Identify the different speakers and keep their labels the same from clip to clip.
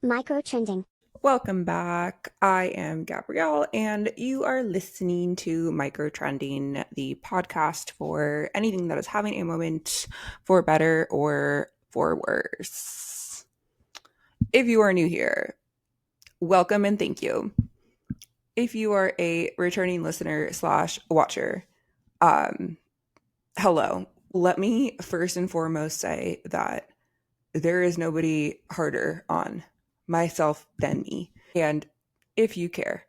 Speaker 1: Microtrending.
Speaker 2: Welcome back. I am Gabrielle, and you are listening to Microtrending, the podcast for anything that is having a moment for better or for worse. If you are new here, welcome and thank you. If you are a returning listener / watcher, hello. Let me first and foremost say that there is nobody harder on myself than me. And if you care,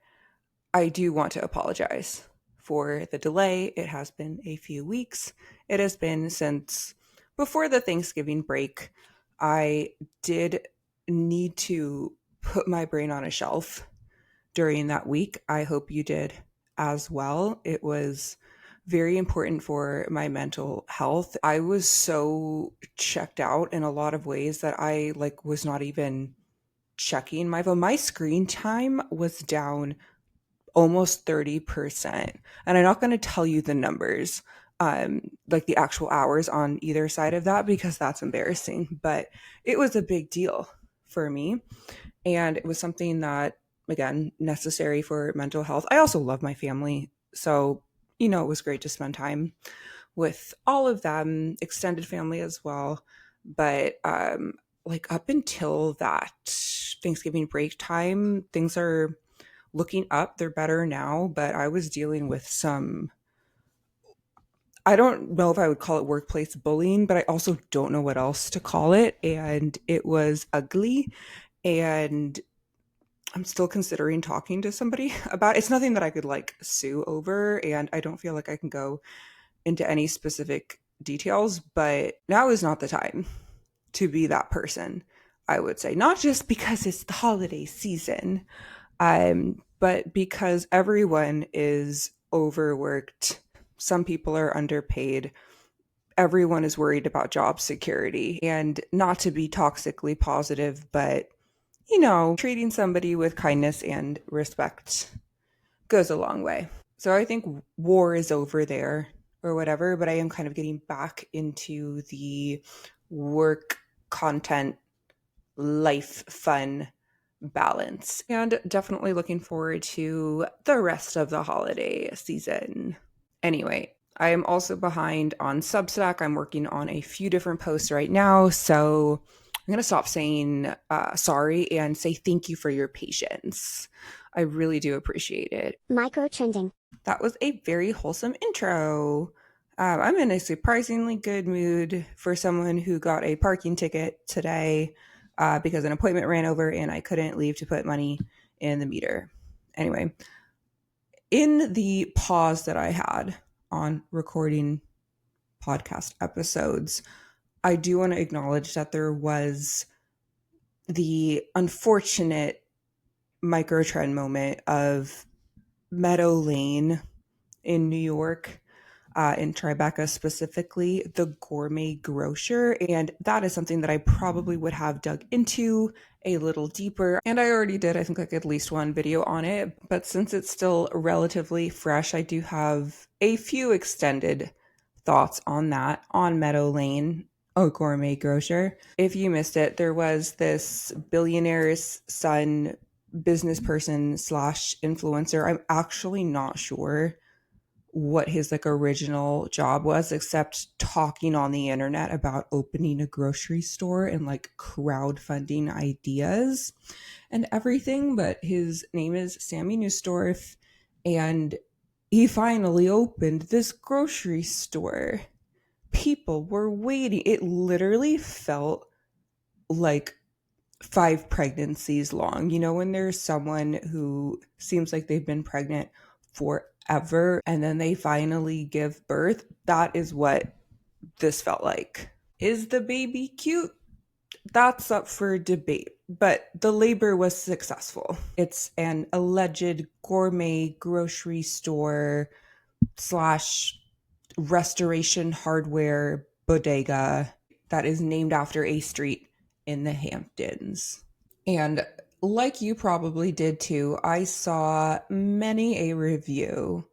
Speaker 2: I do want to apologize for the delay. It has been a few weeks. It has been since before the Thanksgiving break. I did need to put my brain on a shelf during that week. I hope you did as well. It was very important for my mental health. I was so checked out in a lot of ways that I was not even checking my phone. My screen time was down almost 30%. And I'm not going to tell you the numbers, like the actual hours on either side of that, because that's embarrassing. But it was a big deal for me. And it was something that, again, necessary for mental health. I also love my family. So, it was great to spend time with all of them, extended family as well. But up until that Thanksgiving break time, things are looking up. They're better now, but I was dealing with some, I don't know if I would call it workplace bullying, but I also don't know what else to call it. And it was ugly. And I'm still considering talking to somebody about it. It's nothing that I could sue over. And I don't feel like I can go into any specific details, but now is not the time to be that person, I would say. Not just because it's the holiday season, but because everyone is overworked. Some people are underpaid. Everyone is worried about job security. And not to be toxically positive, but, treating somebody with kindness and respect goes a long way. So I think war is over there or whatever, but I am kind of getting back into the work, content, life, fun balance, and definitely looking forward to the rest of the holiday season. Anyway, I am also behind on Substack. I'm working on a few different posts right now, so I'm going to stop saying sorry and say thank you for your patience. I really do appreciate it.
Speaker 1: Microtrending.
Speaker 2: That was a very wholesome intro. I'm in a surprisingly good mood for someone who got a parking ticket today because an appointment ran over and I couldn't leave to put money in the meter. Anyway, in the pause that I had on recording podcast episodes, I do want to acknowledge that there was the unfortunate microtrend moment of Meadow Lane in New York, in Tribeca specifically, the Gourmet Grocer. And that is something that I probably would have dug into a little deeper. And I already did, I think, at least one video on it. But since it's still relatively fresh, I do have a few extended thoughts on that, on Meadow Lane, a Gourmet Grocer. If you missed it, there was this billionaire's son, business person / influencer. I'm actually not sure what his original job was, except talking on the internet about opening a grocery store and crowdfunding ideas and everything. But his name is Sammy Neusdorf, and he finally opened this grocery store. People were waiting. It literally felt like 5 pregnancies long. When there's someone who seems like they've been pregnant forever and then they finally give birth, that is what this felt like. Is the baby cute? That's up for debate, but the labor was successful. It's an alleged gourmet grocery store / restoration hardware bodega that is named after a street in the Hamptons. And like you probably did too, I saw many a review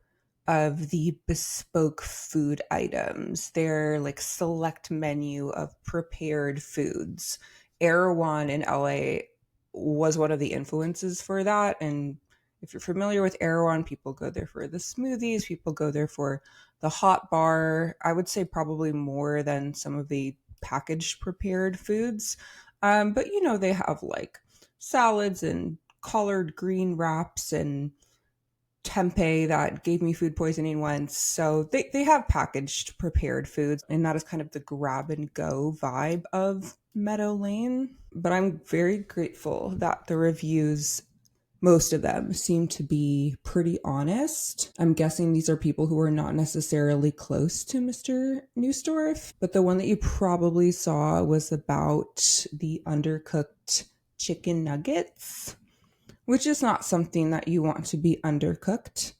Speaker 2: of the bespoke food items, their select menu of prepared foods. Erewhon in LA was one of the influences for that. And if you're familiar with Erewhon, people go there for the smoothies, people go there for the hot bar. I would say probably more than some of the packaged prepared foods. But they have like salads and collard green wraps and tempeh that gave me food poisoning once. So they have packaged prepared foods, and that is kind of the grab and go vibe of Meadow Lane. But I'm very grateful that the reviews, most of them, seem to be pretty honest. I'm guessing these are people who are not necessarily close to Mr. Neusdorf, but the one that you probably saw was about the undercooked chicken nuggets, which is not something that you want to be undercooked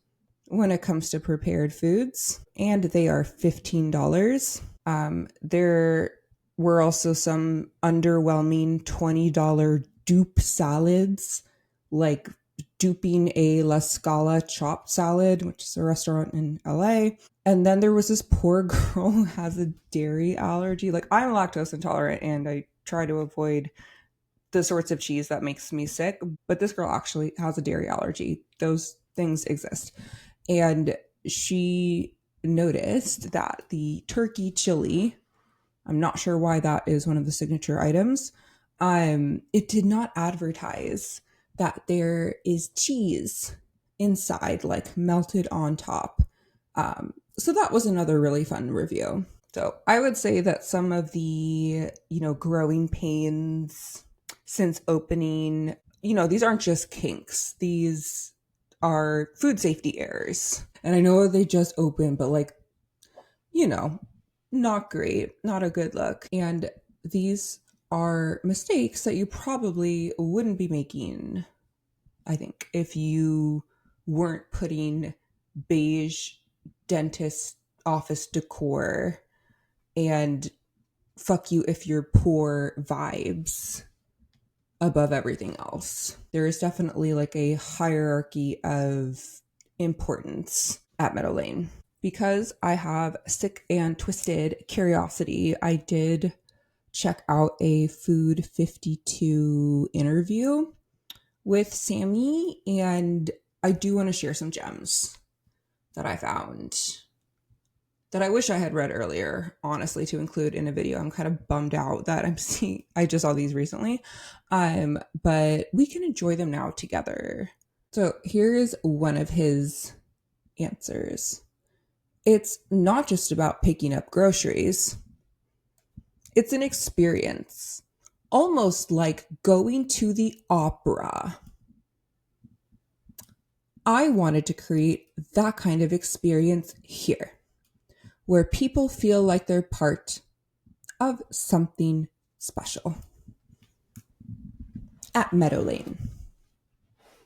Speaker 2: when it comes to prepared foods. And they are $15. There were also some underwhelming $20 dupe salads, like duping a La Scala chopped salad, which is a restaurant in LA. And then there was this poor girl who has a dairy allergy. Like, I'm lactose intolerant and I try to avoid the sorts of cheese that makes me sick, but this girl actually has a dairy allergy. Those things exist. And she noticed that the turkey chili, I'm not sure why that is one of the signature items, it did not advertise that there is cheese inside, like melted on top. So that was another really fun review. So I would say that some of the, growing pains since opening, these aren't just kinks. These are food safety errors. And I know they just opened, but not great, not a good look. And these are mistakes that you probably wouldn't be making, I think, if you weren't putting beige dentist office decor and fuck you if you're poor vibes above everything else. There is definitely like a hierarchy of importance at Meadow Lane. Because I have sick and twisted curiosity, I did check out a Food 52 interview with Sammy, and I do want to share some gems that I found that I wish I had read earlier, honestly, to include in a video. I'm kind of bummed out that I just saw these recently, but we can enjoy them now together. So here is one of his answers. It's not just about picking up groceries. It's an experience, almost like going to the opera. I wanted to create that kind of experience here, where people feel like they're part of something special. At Meadow Lane,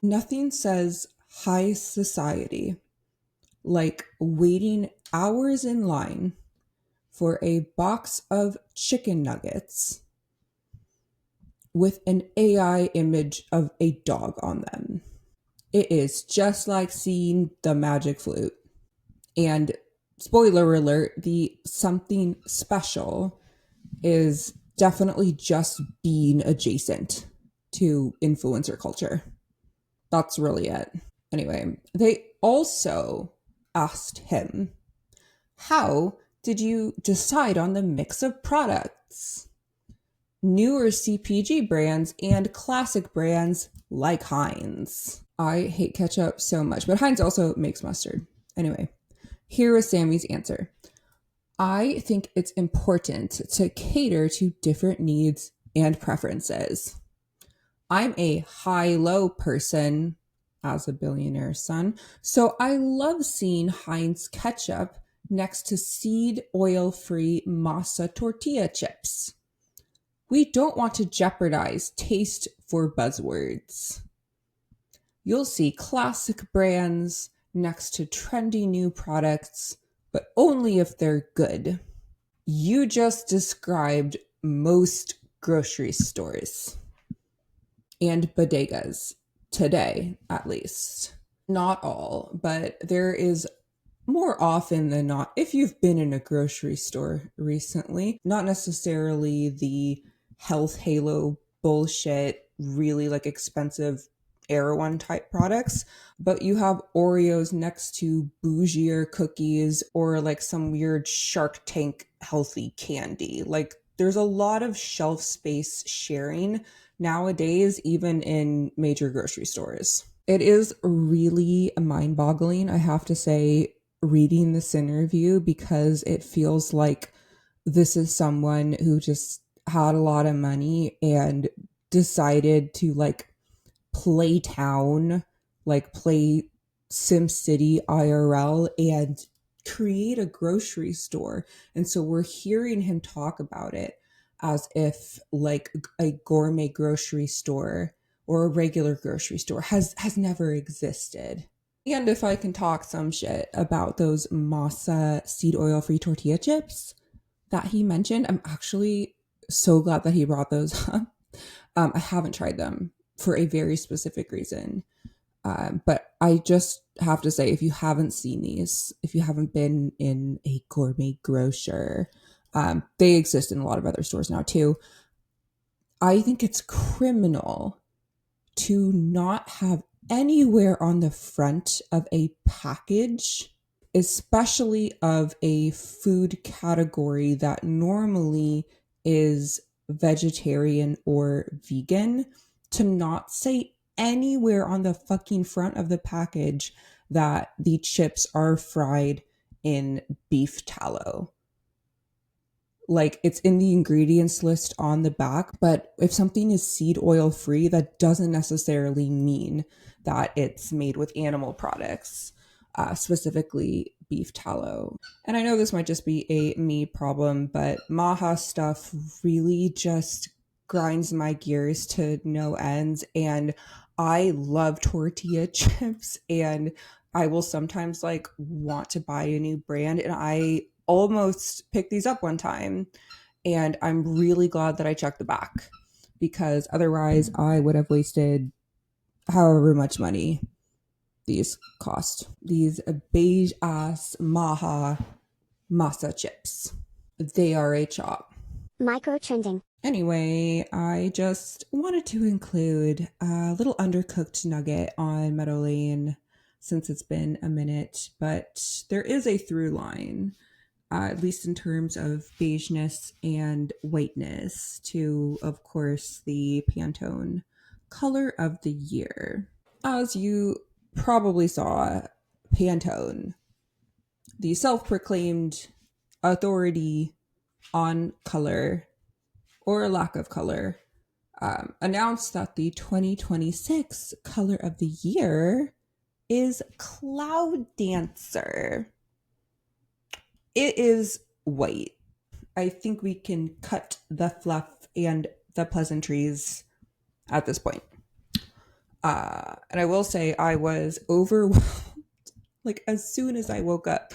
Speaker 2: nothing says high society like waiting hours in line for a box of chicken nuggets with an AI image of a dog on them. It is just like seeing the magic flute. And spoiler alert, the something special is definitely just being adjacent to influencer culture. That's really it. Anyway, they also asked him, how did you decide on the mix of products? Newer CPG brands and classic brands like Heinz. I hate ketchup so much, but Heinz also makes mustard. Anyway, here is Sammy's answer. I think it's important to cater to different needs and preferences. I'm a high-low person as a billionaire's son, so I love seeing Heinz ketchup next to seed oil-free masa tortilla chips. We don't want to jeopardize taste for buzzwords. You'll see classic brands next to trendy new products, but only if they're good. You just described most grocery stores and bodegas today, at least. Not all, but there is more often than not, if you've been in a grocery store recently, not necessarily the health halo bullshit really like expensive Erewhon type products, but you have Oreos next to bougier cookies or like some weird Shark Tank healthy candy. Like there's a lot of shelf space sharing nowadays, even in major grocery stores. It is really mind boggling, I have to say, reading this interview, because it feels like this is someone who just had a lot of money and decided to like play town, like play SimCity IRL and create a grocery store. And so we're hearing him talk about it as if like a gourmet grocery store or a regular grocery store has never existed. And if I can talk some shit about those masa seed oil free tortilla chips that he mentioned, I'm actually so glad that he brought those up. I haven't tried them for a very specific reason. But I just have to say, if you haven't seen these, if you haven't been in a gourmet grocer, they exist in a lot of other stores now too. I think it's criminal to not have anywhere on the front of a package, especially of a food category that normally is vegetarian or vegan, to not say anywhere on the fucking front of the package that the chips are fried in beef tallow. Like it's in the ingredients list on the back, but if something is seed oil free, that doesn't necessarily mean that it's made with animal products, specifically beef tallow. And I know this might just be a me problem, but Maha stuff really just grinds my gears to no ends. And I love tortilla chips, and I will sometimes like want to buy a new brand, and I almost picked these up one time, and I'm really glad that I checked the back, because otherwise I would have wasted however much money these cost. These beige ass Maha masa chips. They are a chop.
Speaker 1: Microtrending.
Speaker 2: Anyway, I just wanted to include a little undercooked nugget on Meadow Lane since it's been a minute, but there is a through line, at least in terms of beigeness and whiteness, to, of course, the Pantone Color of the Year. As you probably saw, Pantone, the self-proclaimed authority on color or lack of color, announced that the 2026 Color of the Year is Cloud Dancer. It is white. I think we can cut the fluff and the pleasantries at this point. And I will say I was overwhelmed, like as soon as I woke up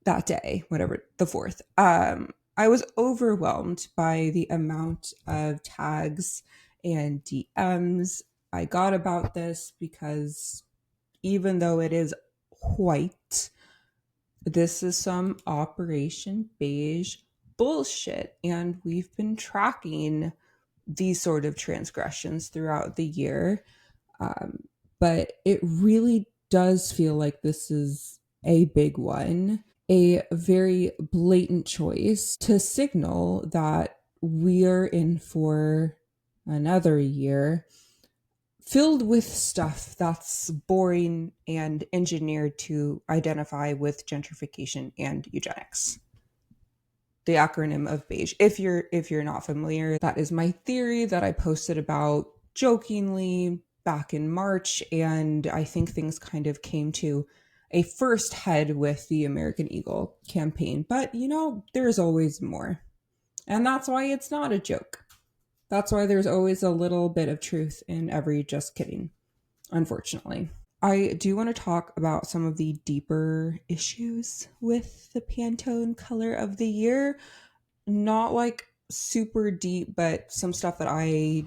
Speaker 2: that day, whatever, the 4th, I was overwhelmed by the amount of tags and DMs I got about this, because even though it is white, this is some Operation Beige bullshit, and we've been tracking these sort of transgressions throughout the year. But it really does feel like this is a big one, a very blatant choice to signal that we're in for another year filled with stuff that's boring and engineered to identify with gentrification and eugenics. The acronym of beige. If you're not familiar, that is my theory that I posted about jokingly back in March, and I think things kind of came to a first head with the American Eagle campaign. But there's always more. And that's why it's not a joke. That's why there's always a little bit of truth in every just kidding, unfortunately. I do want to talk about some of the deeper issues with the Pantone Color of the Year. Not like super deep, but some stuff that I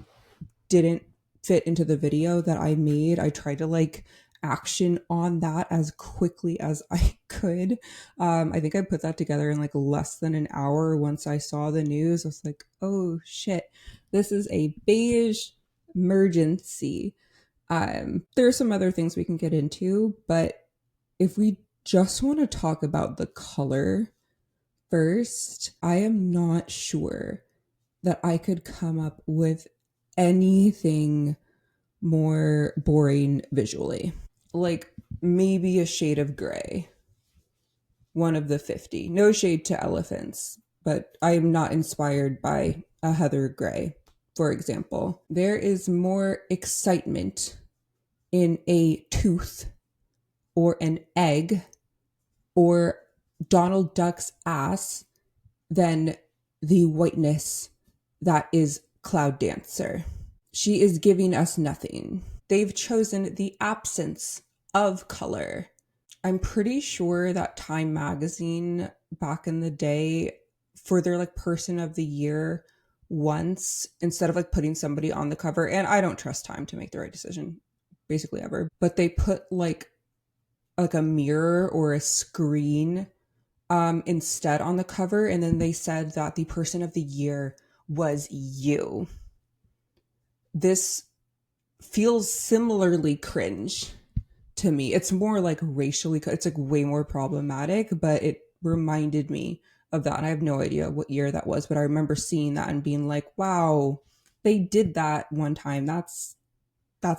Speaker 2: didn't fit into the video that I made. I tried to like action on that as quickly as I could. I think I put that together in like less than an hour. Once I saw the news, I was like, oh shit, this is a beige emergency. There are some other things we can get into, but if we just want to talk about the color first, I am not sure that I could come up with anything more boring visually. Like maybe a shade of gray, one of the 50. No shade to elephants, but I am not inspired by a heather gray, for example. There is more excitement in a tooth or an egg or Donald Duck's ass than the whiteness that is Cloud Dancer. She is giving us nothing. They've chosen the absence of color. I'm pretty sure that Time magazine back in the day, for their like person of the year, once, instead of like putting somebody on the cover, and I don't trust Time to make the right decision basically ever, but they put like a mirror or a screen instead on the cover, and then they said that the person of the year was you. This feels similarly cringe to me. It's more like racially, it's like way more problematic, but it reminded me of that. And I have no idea what year that was, but I remember seeing that and being like, wow, they did that one time. That's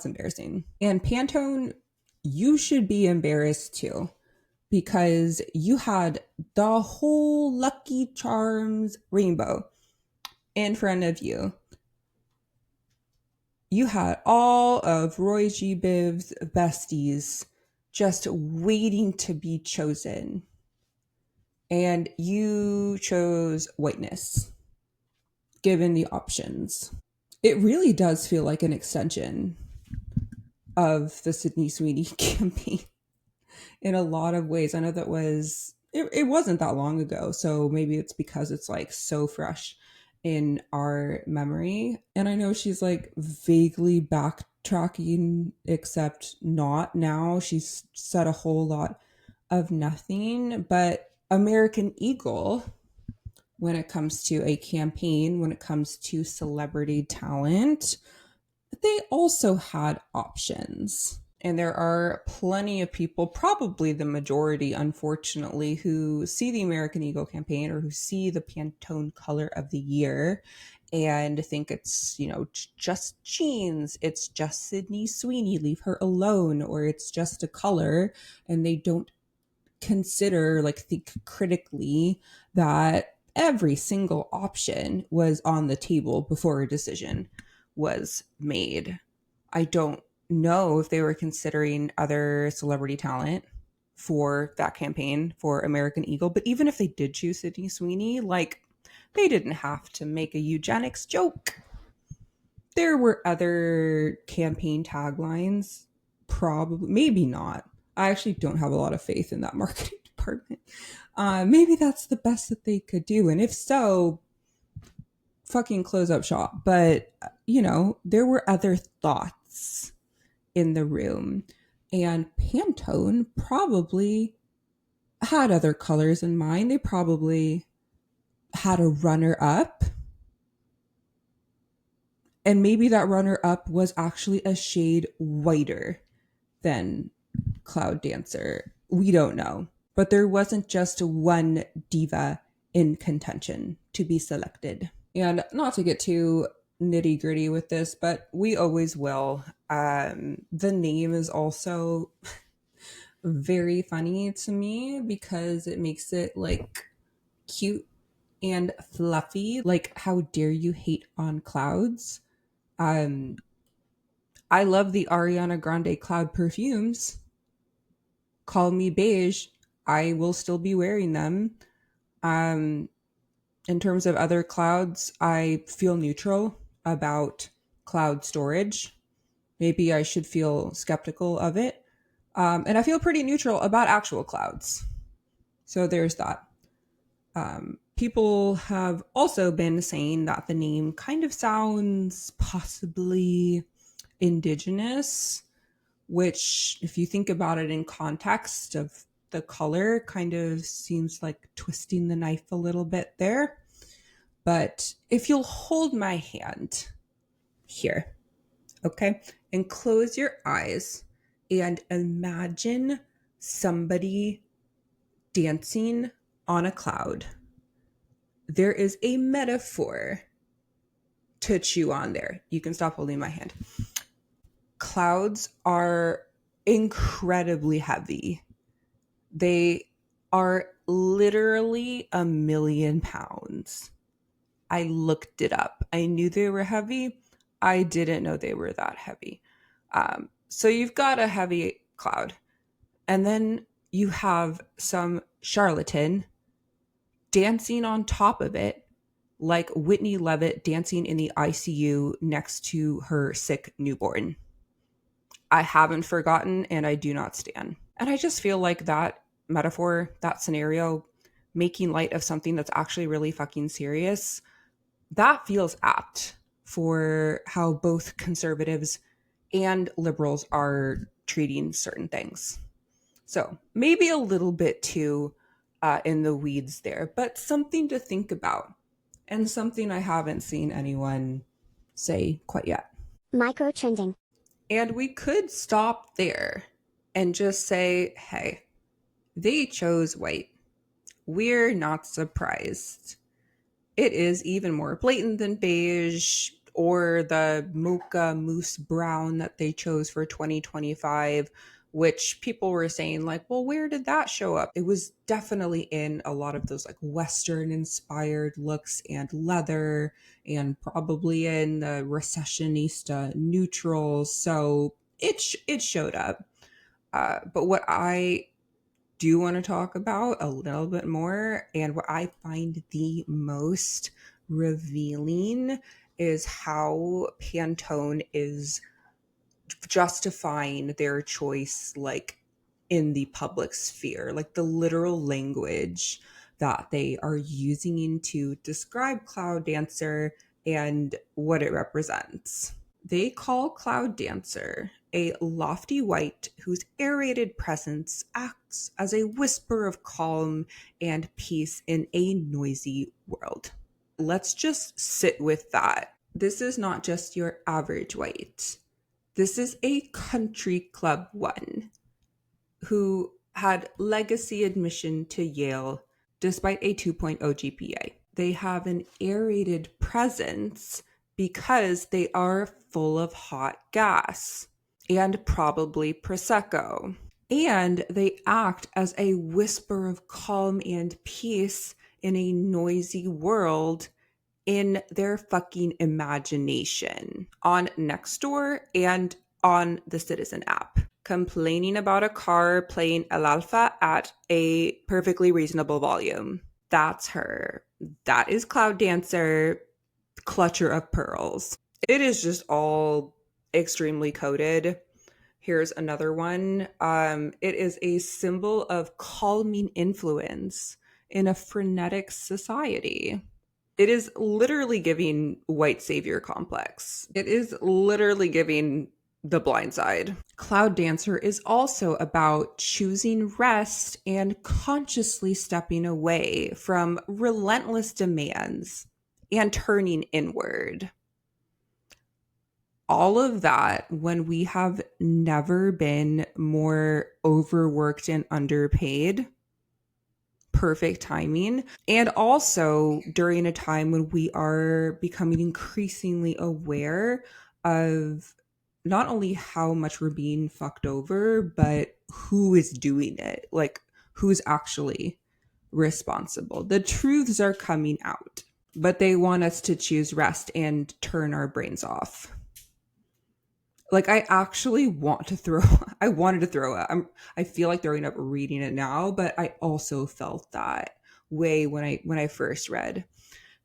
Speaker 2: embarrassing. And Pantone, you should be embarrassed too, because you had the whole Lucky Charms rainbow in front of you. You had all of Roy G. Biv's besties just waiting to be chosen. And you chose whiteness, given the options. It really does feel like an extension of the Sydney Sweeney campaign in a lot of ways. I know that it wasn't that long ago, so maybe it's because it's like so fresh in our memory. And I know she's like vaguely backtracking, except not now. She's said a whole lot of nothing. But American Eagle, when it comes to a campaign, when it comes to celebrity talent, they also had options. And there are plenty of people, probably the majority, unfortunately, who see the American Eagle campaign or who see the Pantone Color of the Year and think it's, just jeans, it's just Sydney Sweeney, leave her alone, or it's just a color, and they don't consider, think critically that every single option was on the table before a decision was made. I don't know if they were considering other celebrity talent for that campaign for American Eagle, but even if they did choose Sydney Sweeney, they didn't have to make a eugenics joke. There were other campaign taglines, probably, maybe not. I actually don't have a lot of faith in that marketing department. Maybe that's the best that they could do, and if so, fucking close up shop. But there were other thoughts in the room, and Pantone probably had other colors in mind. They probably had a runner-up, and maybe that runner-up was actually a shade whiter than Cloud Dancer. We don't know, but there wasn't just one diva in contention to be selected. And not to get too nitty gritty with this, but we always will. The name is also very funny to me because it makes it cute and fluffy. Like, how dare you hate on clouds? I love the Ariana Grande cloud perfumes. Call me beige. I will still be wearing them. In terms of other clouds, I feel neutral about cloud storage. Maybe I should feel skeptical of it. And I feel pretty neutral about actual clouds. So there's that. People have also been saying that the name kind of sounds possibly indigenous, which, if you think about it in context of the color, kind of seems like twisting the knife a little bit there. But if you'll hold my hand here, Okay? And close your eyes and imagine somebody dancing on a cloud. There is a metaphor to chew on there. You can stop holding my hand. Clouds are incredibly heavy. They are literally 1,000,000 pounds. I looked it up. I knew they were heavy. I didn't know they were that heavy. So you've got a heavy cloud. And then you have some charlatan dancing on top of it, like Whitney Levitt dancing in the ICU next to her sick newborn. I haven't forgotten and I do not stand. And I just feel like that metaphor, that scenario, making light of something that's actually really fucking serious, that feels apt for how both conservatives and liberals are treating certain things. So maybe a little bit too in the weeds there, but something to think about and something I haven't seen anyone say quite yet.
Speaker 1: Microtrending.
Speaker 2: And we could stop there and just say, hey, they chose white. We're not surprised. It is even more blatant than beige or the mocha mousse brown that they chose for 2025, which people were saying like, well, where did that show up? It was definitely in a lot of those like Western inspired looks and leather and probably in the recessionista neutrals. So it showed up. But what I do want to talk about a little bit more, and what I find the most revealing, is how Pantone is justifying their choice like in the public sphere, like the literal language that they are using to describe Cloud Dancer and what it represents. They call Cloud Dancer a lofty white whose aerated presence acts as a whisper of calm and peace in a noisy world. Let's just sit with that. This is not just your average white. This is a country club one who had legacy admission to Yale despite a 2.0 GPA. They have an aerated presence because they are full of hot gas and probably Prosecco. And they act as a whisper of calm and peace in a noisy world in their fucking imagination on Nextdoor and on the Citizen app, complaining about a car playing El Alfa at a perfectly reasonable volume. That's her. That is Cloud Dancer, clutcher of pearls. It is just all extremely coded. Here's another one. It is a symbol of calming influence in a frenetic society. It is literally giving white savior complex. It is literally giving The Blind Side. Cloud Dancer is also about choosing rest and consciously stepping away from relentless demands and turning inward. All of that when we have never been more overworked and underpaid. Perfect timing. And also during a time when we are becoming increasingly aware of not only how much we're being fucked over, but who is doing it, like who's actually responsible. The truths are coming out, but they want us to choose rest and turn our brains off. Like I actually wanted to throw up. I feel like throwing up reading it now, but I also felt that way when I first read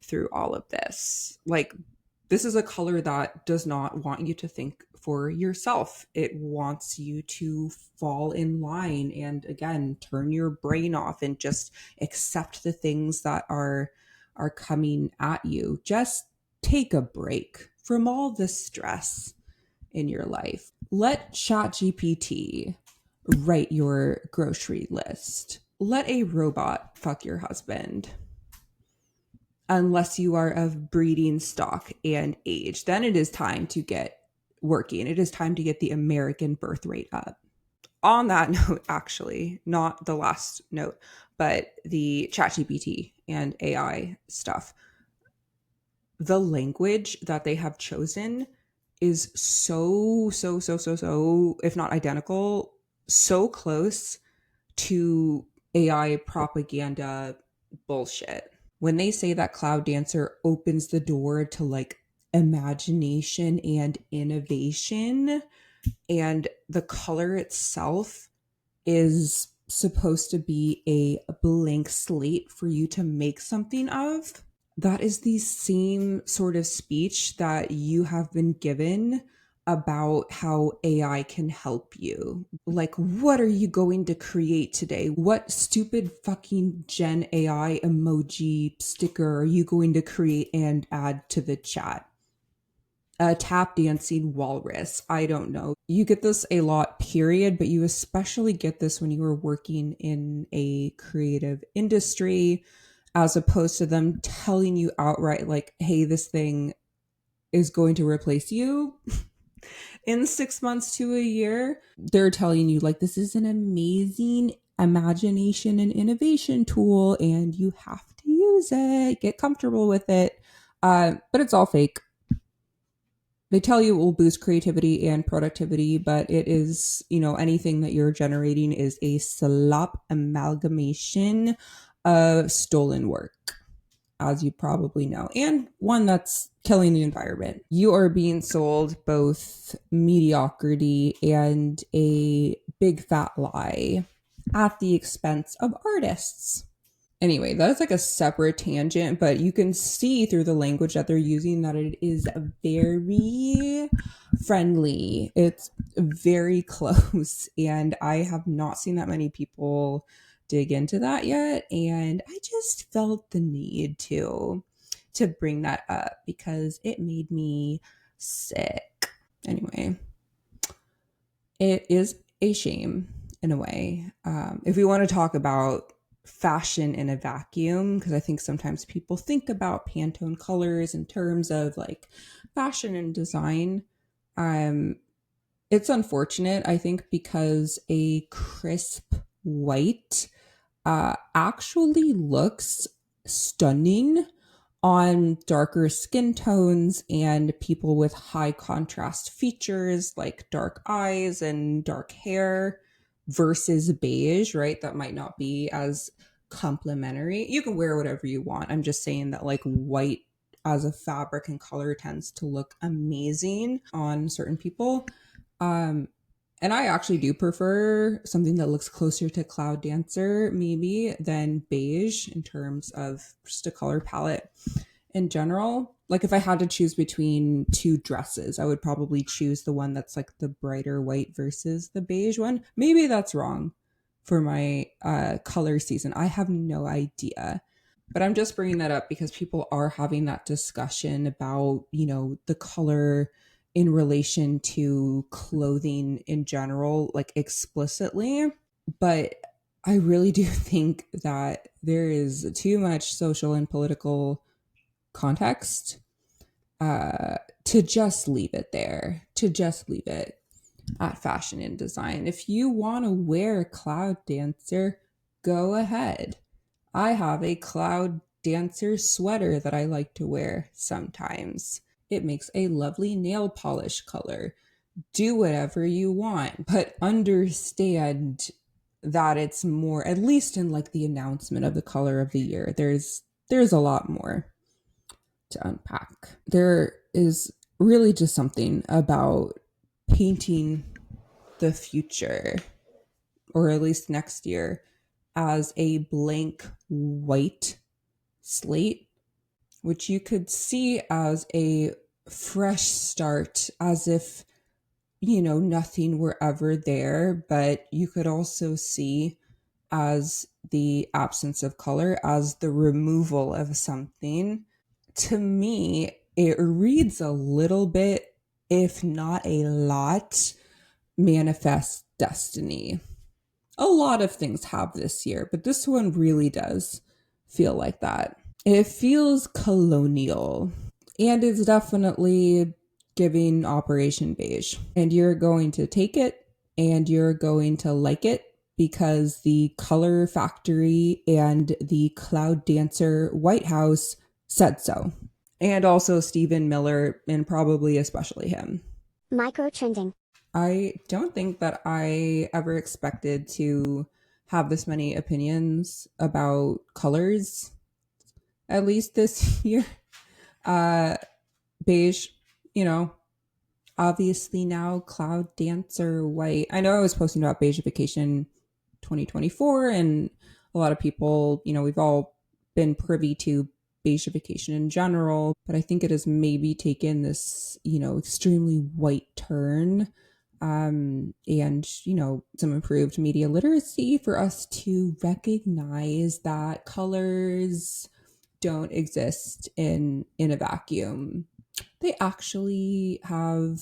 Speaker 2: through all of this. Like this is a color that does not want you to think for yourself. It wants you to fall in line and again, turn your brain off and just accept the things that are coming at you. Just take a break from all the stress in your life. Let ChatGPT write your grocery list. Let a robot fuck your husband. Unless you are of breeding stock and age, then it is time to get working. It is time to get the American birth rate up. On that note, actually, not the last note, but the ChatGPT and AI stuff, the language that they have chosen is so, if not identical, so close to AI propaganda bullshit. When they say that Cloud Dancer opens the door to like imagination and innovation, and the color itself is supposed to be a blank slate for you to make something of, that is the same sort of speech that you have been given about how AI can help you. Like, what are you going to create today? What stupid fucking Gen AI emoji sticker are you going to create and add to the chat? A tap dancing walrus. I don't know. You get this a lot, period, but you especially get this when you are working in a creative industry, as opposed to them telling you outright, like, hey, this thing is going to replace you in 6 months to a year. They're telling you, like, this is an amazing imagination and innovation tool, and you have to use it. Get comfortable with it. But it's all fake. They tell you it will boost creativity and productivity, but it is, anything that you're generating is a slop amalgamation of stolen work, as you probably know, and one that's killing the environment. You are being sold both mediocrity and a big fat lie at the expense of artists. Anyway, that is like a separate tangent, but you can see through the language that they're using that it is very friendly. It's very close, and I have not seen that many people dig into that yet, and I just felt the need to bring that up because it made me sick. Anyway, it is a shame in a way. If we want to talk about fashion in a vacuum, because I think sometimes people think about Pantone colors in terms of like fashion and design. It's unfortunate, I think, because a crisp white actually looks stunning on darker skin tones and people with high contrast features like dark eyes and dark hair versus beige, right? That might not be as complementary. You can wear whatever you want. I'm just saying that like white as a fabric and color tends to look amazing on certain people. And I actually do prefer something that looks closer to Cloud Dancer maybe than beige in terms of just a color palette in general. Like if I had to choose between two dresses, I would probably choose the one that's like the brighter white versus the beige one. Maybe that's wrong for my color season. I have no idea. But I'm just bringing that up because people are having that discussion about, the color in relation to clothing in general, like explicitly. But I really do think that there is too much social and political context to just leave it there, to just leave it at fashion and design. If you want to wear Cloud Dancer, go ahead. I have a Cloud Dancer sweater that I like to wear sometimes. It makes a lovely nail polish color. Do whatever you want, but understand that it's more, at least in like the announcement of the color of the year, there's a lot more to unpack. There is really just something about painting the future, or at least next year, as a blank white slate, which you could see as a fresh start, as if, nothing were ever there, but you could also see as the absence of color, as the removal of something. To me, it reads a little bit, if not a lot, Manifest Destiny. A lot of things have this year, but this one really does feel like that. It feels colonial, and it's definitely giving Operation Beige. And you're going to take it and you're going to like it because the Color Factory and the Cloud Dancer White House said so. And also Stephen Miller, and probably especially him.
Speaker 1: Microtrending.
Speaker 2: I don't think that I ever expected to have this many opinions about colors, at least this year. Beige, you know, obviously now Cloud Dancer White. I know I was posting about Beigification 2024, and a lot of people, we've all been privy to Beigification in general, but I think it has maybe taken this, extremely white turn, and, some improved media literacy for us to recognize that colors don't exist in a vacuum. They actually have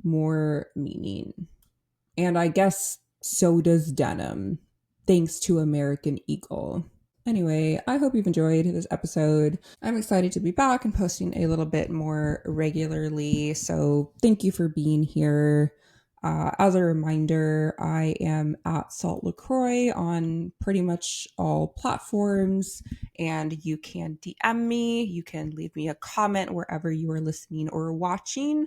Speaker 2: more meaning. And I guess so does denim, thanks to American Eagle. Anyway, I hope you've enjoyed this episode. I'm excited to be back and posting a little bit more regularly. So thank you for being here. As a reminder, I am at saltlacroix on pretty much all platforms, and you can DM me. You can leave me a comment wherever you are listening or watching,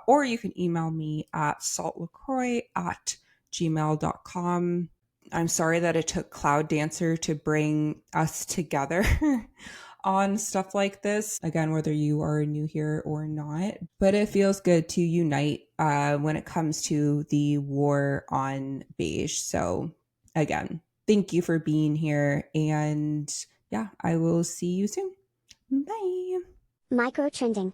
Speaker 2: or you can email me at saltlacroix@gmail.com. I'm sorry that it took Cloud Dancer to bring us together on stuff like this. Again, whether you are new here or not, but it feels good to unite when it comes to the war on beige. So again, thank you for being here. And yeah, I will see you soon. Bye.
Speaker 1: Microtrending.